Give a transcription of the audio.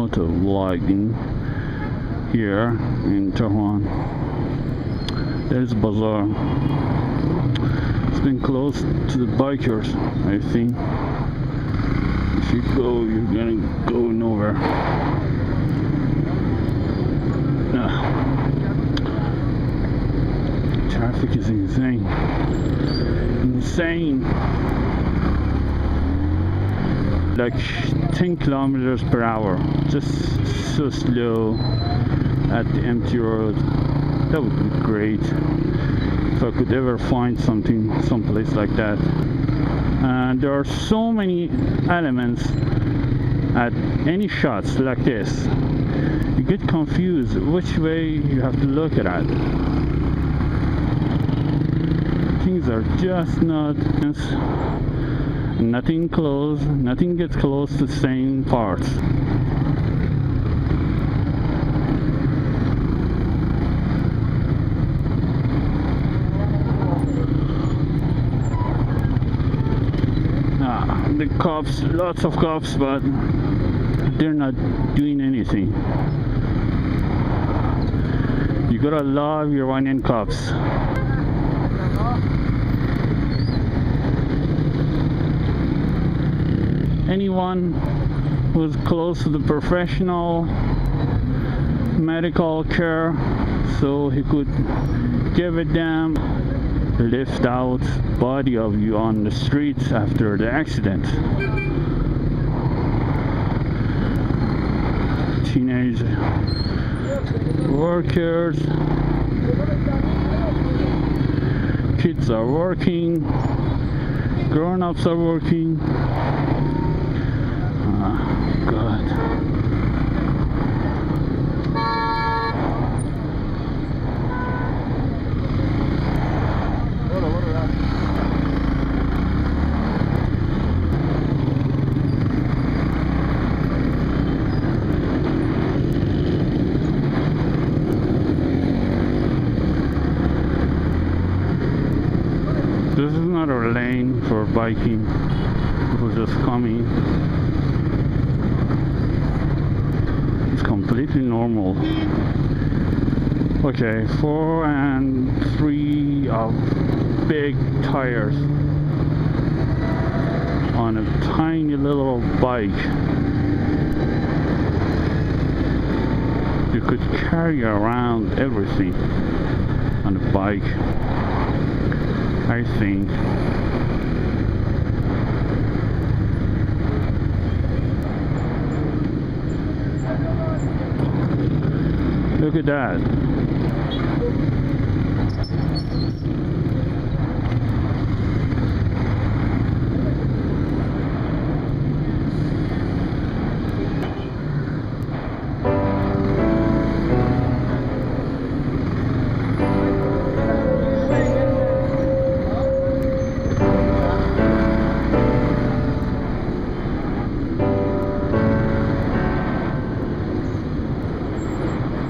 MOTOVLOG here in Tehran. There's bazaar. It's been closed to the bikers, I think. If you go, you're gonna go nowhere. Traffic is insane. Like 10 kilometers per hour, just so slow at the empty road. That would be great if I could ever find someplace like that. And there are so many elements at any shots like this. You get confused which way you have to look at it. Things are just not, nothing gets close to the same parts. The cops, lots of cops, but they're not doing anything. You gotta love Iranian cops. Anyone who's close to the professional medical care, so he could give them lift out body of you on the streets after the accident. Teenage workers, kids are working, grown-ups are working. God. This is not a lane for biking. People just coming. It's completely normal. Okay, 4 and 3 of big tires on a tiny little bike. You could carry around everything on a bike, I think. Look at that.